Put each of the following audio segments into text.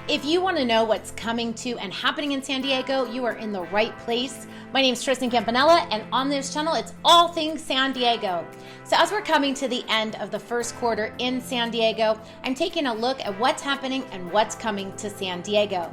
If you want to know what's coming to and happening in San Diego, you are in the right place. My name is Tristen Campanella, and on this channel, it's all things San Diego. So as we're coming to the end of the first quarter in San Diego, I'm taking a look at what's happening and what's coming to San Diego.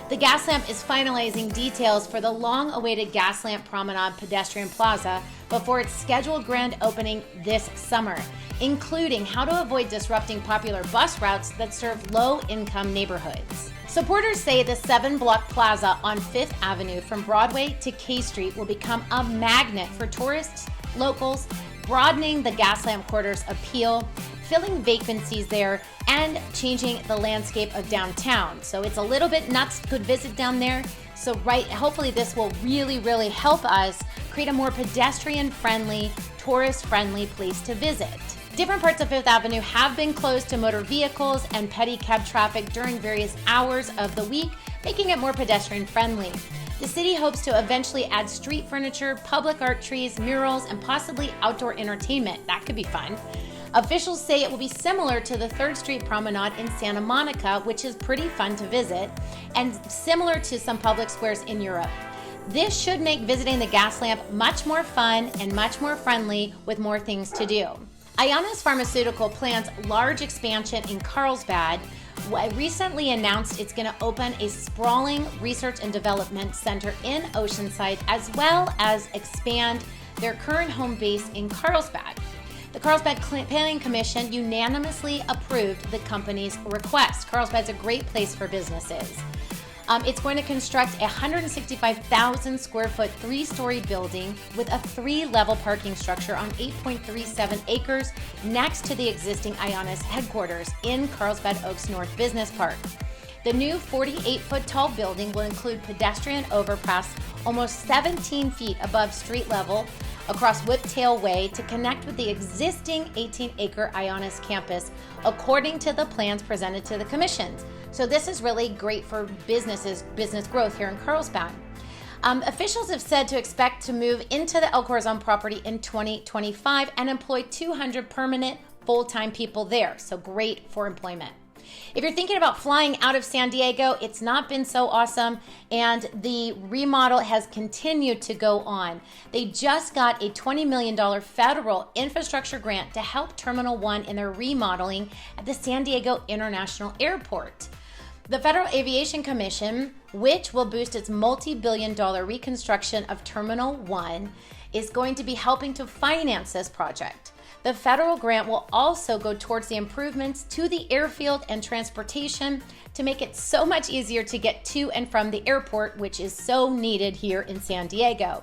The Gaslamp is finalizing details for the long-awaited Gaslamp Promenade Pedestrian Plaza before its scheduled grand opening this summer, including how to avoid disrupting popular bus routes that serve low-income neighborhoods. Supporters say the 7-block plaza on 5th Avenue from Broadway to K Street will become a magnet for tourists, locals, broadening the Gaslamp quarter's appeal, filling vacancies there, and changing the landscape of downtown. So it's a little bit nuts to visit down there. So hopefully this will really help us create a more pedestrian-friendly, tourist-friendly place to visit. Different parts of 5th Avenue have been closed to motor vehicles and pedicab traffic during various hours of the week, making it more pedestrian-friendly. The city hopes to eventually add street furniture, public art trees, murals, and possibly outdoor entertainment. That could be fun. Officials say it will be similar to the 3rd Street Promenade in Santa Monica, which is pretty fun to visit, and similar to some public squares in Europe. This should make visiting the Gaslamp much more fun and much more friendly with more things to do. Ionis Pharmaceuticals plans large expansion in Carlsbad. Recently announced it's going to open a sprawling research and development center in Oceanside, as well as expand their current home base in Carlsbad. The Carlsbad Planning Commission unanimously approved the company's request. Carlsbad's a great place for businesses. It's going to construct a 165,000 square foot 3-story building with a 3-level parking structure on 8.37 acres next to the existing Ionis headquarters in Carlsbad Oaks North Business Park. The new 48-foot tall building will include pedestrian overpass almost 17 feet above street level across Whiptail Way to connect with the existing 18-acre Ionis campus, according to the plans presented to the commission. So this is really great for business growth here in Carlsbad. Officials have said to expect to move into the El Corazon property in 2025 and employ 200 permanent full-time people there. So great for employment. If you're thinking about flying out of San Diego, it's not been so awesome, and the remodel has continued to go on. They just got a $20 million federal infrastructure grant to help Terminal 1 in their remodeling at the San Diego International Airport. The Federal Aviation Commission, which will boost its multi-billion-dollar reconstruction of Terminal 1, is going to be helping to finance this project. The federal grant will also go towards the improvements to the airfield and transportation to make it so much easier to get to and from the airport, which is so needed here in San Diego.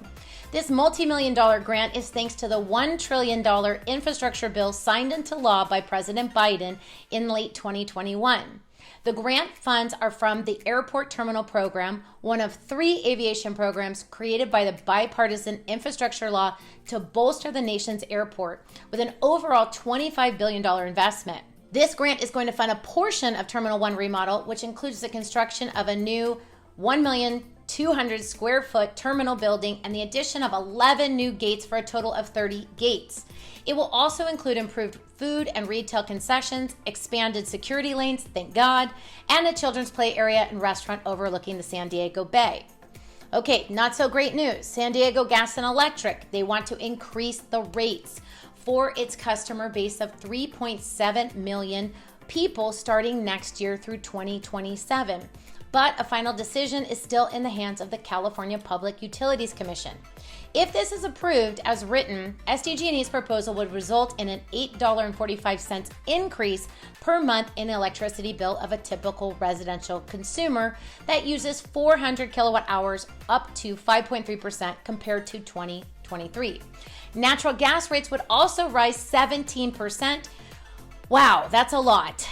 This multi-million-dollar grant is thanks to the $1 trillion infrastructure bill signed into law by President Biden in late 2021. The grant funds are from the Airport Terminal Program, one of 3 aviation programs created by the bipartisan infrastructure law to bolster the nation's airport with an overall $25 billion investment. This grant is going to fund a portion of Terminal 1 remodel, which includes the construction of a new 1,200,000 square foot terminal building and the addition of 11 new gates for a total of 30 gates. It will also include improved food and retail concessions, expanded security lanes, thank God, and a children's play area and restaurant overlooking the San Diego Bay. Okay, not so great news. San Diego Gas and Electric, they want to increase the rates for its customer base of 3.7 million people starting next year through 2027. But a final decision is still in the hands of the California Public Utilities Commission. If this is approved as written, SDG&E's proposal would result in an $8.45 increase per month in the electricity bill of a typical residential consumer that uses 400 kilowatt hours, up to 5.3% compared to 2023. Natural gas rates would also rise 17%. Wow, that's a lot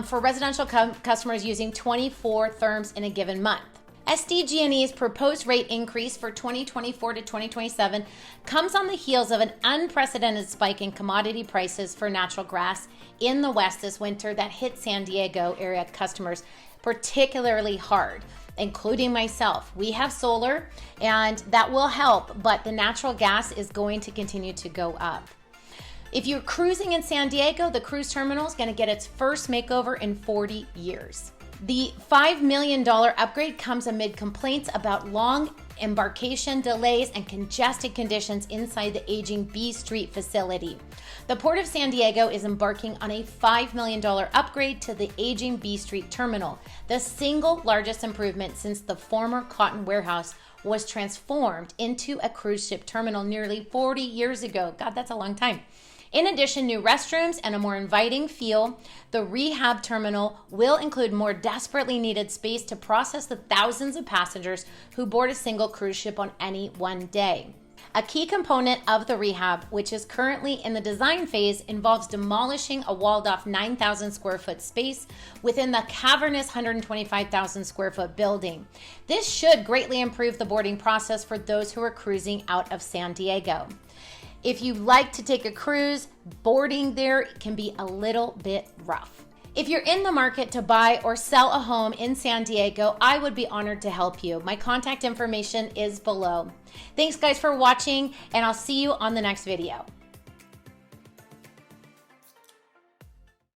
for residential customers using 24 therms in a given month. SDG&E's proposed rate increase for 2024 to 2027 comes on the heels of an unprecedented spike in commodity prices for natural gas in the West this winter that hit San Diego area customers particularly hard, including myself. We have solar and that will help, but the natural gas is going to continue to go up. If you're cruising in San Diego, the cruise terminal is going to get its first makeover in 40 years. The $5 million upgrade comes amid complaints about long embarkation delays and congested conditions inside the aging B Street facility. The Port of San Diego is embarking on a $5 million upgrade to the aging B Street terminal, the single largest improvement since the former cotton warehouse was transformed into a cruise ship terminal nearly 40 years ago. God, that's a long time. In addition, new restrooms and a more inviting feel, the rehab terminal will include more desperately needed space to process the thousands of passengers who board a single cruise ship on any one day. A key component of the rehab, which is currently in the design phase, involves demolishing a walled-off 9,000 square foot space within the cavernous 125,000 square foot building. This should greatly improve the boarding process for those who are cruising out of San Diego. If you like to take a cruise, boarding there can be a little bit rough. If you're in the market to buy or sell a home in San Diego, I would be honored to help you. My contact information is below. Thanks guys for watching, and I'll see you on the next video.